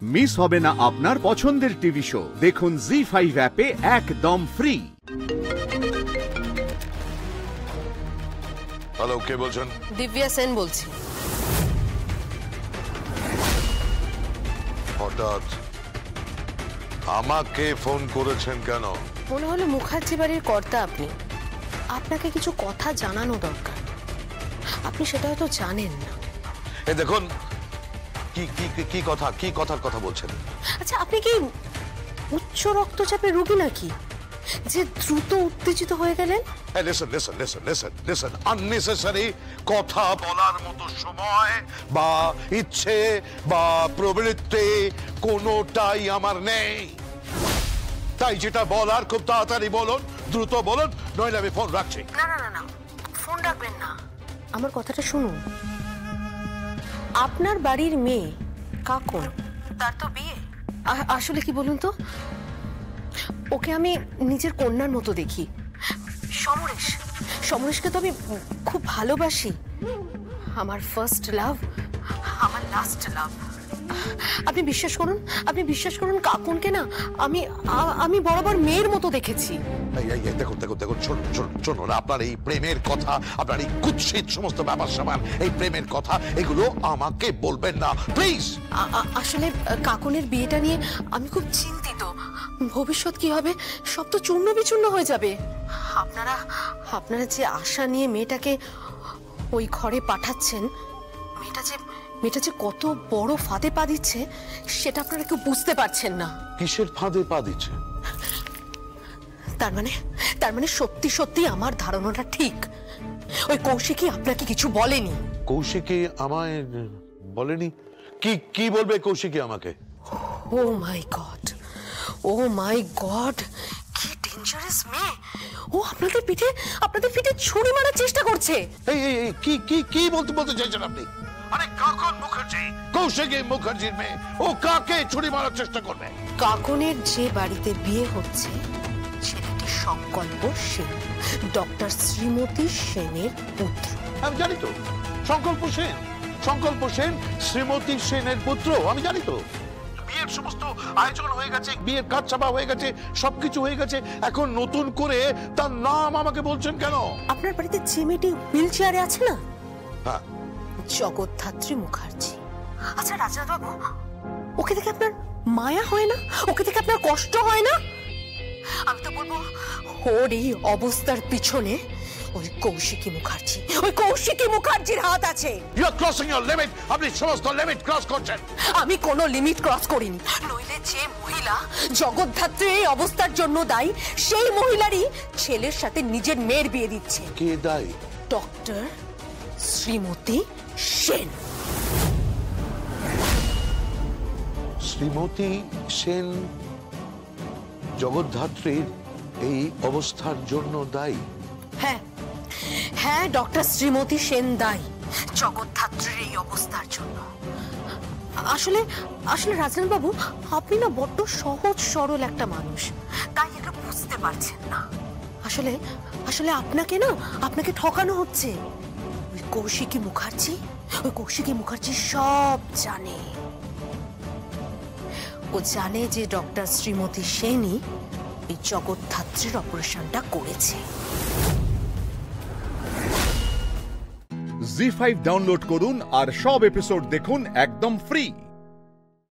Miss হবে না আপনার পছন্দের টিভি শো। দেখুন জি5 অ্যাপে একদম ফ্রি। হ্যালো, কে বলছেন? দিব্যা সেন বলছি। হঠাৎ আমাকে ফোন করেছেন কেন? মনে হলো মুখার্জি বাড়ির কর্তা আপনি, আপনাকে কিছু কথা জানানো দরকার। আপনি সেটা হয়তো জানেন না। এই দেখুন, কি কথার কথা বলছেন? আচ্ছা, আপনি কি উচ্চ রক্তচাপের রোগী নাকি যে দ্রুত উত্তেজিত হয়ে গেলেন? লিসন, আননেসেসারি কথা বলার মতো সময় বা ইচ্ছে বা প্রবৃত্তি কোনোটাই আমার নেই। তাই যেটা বলার খুব তাড়াতাড়ি বলুন, দ্রুত বলুন, নইলে আমি ফোন রাখছি। না, ফোন রাখবেন না, আমার কথাটা শুনুন। আপনার বাড়ির মেয়ে কাকন, তার তো বিয়ে। আসলে কি বলুন তো, ওকে আমি নিজের কন্যার মতো দেখি। সমরেশকে তো আমি খুব ভালোবাসি। আমার ফার্স্ট লাভ, আমার লাস্ট লাভ। আপনি বিশ্বাস করুন কাকুনকে না আমি বরাবর মেয়ের মতো দেখেছি। দেখুন, শুনুন, আপনার এই প্রেমের কথা, আপনার এই কুৎসিত সমস্ত ব্যাপার স্যাপার, এই প্রেমের কথা, এগুলো আমাকে বলবেন না প্লিজ। আসলে কাকুনের বিয়েটা নিয়ে আমি খুব চিন্তিত। ভবিষ্যৎ কি হবে, সব তো চূর্ণ বিচূর্ণ হয়ে যাবে। আপনারা যে আশা নিয়ে মেয়েটাকে ওই ঘরে পাঠাচ্ছেন, মেয়েটা যে কত বড় ফাঁদে পা দিচ্ছে সেটা আপনারা কেউ বুঝতে পারছেন না। কিসের ফাঁদে পা দিচ্ছে? তার মানে সত্যি আমার ধারণাটা ঠিক। ওই কৌশিকী আপনাকে কিছু বলেনি? কৌশিকী আমায় বলেনি? কি বলবে কৌশিকী আমাকে? ও মাই গড, কি ডেঞ্জারাস মেয়ে! ও আপনাদের পিঠে ছুরি মারার চেষ্টা করছে। এই কি বলতে চাইছেন আপনি? আরে কাকন মুখার্জি, কৌশিকী মুখার্জির মেয়ে, ও কাকে ছুরি মারার চেষ্টা করবে? কাকনের যে বাড়িতে বিয়ে হচ্ছে ছেলেটি সংকল্প সেন, ডক্টর শ্রীমতী সেনের পুত্র। আমি জানি তো, সংকল্প সেন শ্রীমতী সেনের পুত্র, আমি জানি তো। বিয়ের সমস্ত আয়োজন হয়ে গেছে, বিয়ের কাজ চাপা হয়ে গেছে, সবকিছু হয়ে গেছে। এখন নতুন করে তার নাম আমাকে বলছেন কেন? আপনার বাড়িতে যে মেয়েটি হুইল চেয়ারে আছে না, হ্যাঁ, জগদ্ধাত্রী মুখার্জি। আচ্ছা রাজাবাবু, ওকে দেখে আপনার মায়া হয় না? ওকে দেখে আপনার কষ্ট হয় না? আমি তো বলবো ওর এই অবস্থার পিছনে ওই কৌশিকী মুখার্জির হাত আছে। You are crossing your limit. আপনি সমস্ত লিমিট ক্রস করছেন। আমি কোনো লিমিট ক্রস করিনি। নইলে যে মহিলা জগদ্ধাত্রী এই অবস্থার জন্য দায়ী, সেই মহিলারই ছেলের সাথে নিজের মেয়ের বিয়ে দিচ্ছে। কে দায়ী? ডক্টর শ্রীমতী সেন। শ্রীমতী সেন জগদ্ধাত্রীর এই অবস্থার জন্য দায়ী? হ্যাঁ, ডক্টর শ্রীমতী সেন দায়ী জগদ্ধাত্রীর এই অবস্থার জন্য। আসলে রাজনাথ বাবু, আপনি না বড্ড সহজ সরল একটা মানুষ, তাই এটা বুঝতে পারছেন না। আসলে আপনাকে ঠকানো হচ্ছে। ওই কৌশিকী মুখার্জি সব জানে। ও জানে যে ডক্টর শ্রীমতী সেনই এই জগদ্ধাত্রীর অপারেশনটা করেছে। জি5 ডাউনলোড করুন আর সব এপিসোড দেখুন একদম ফ্রি।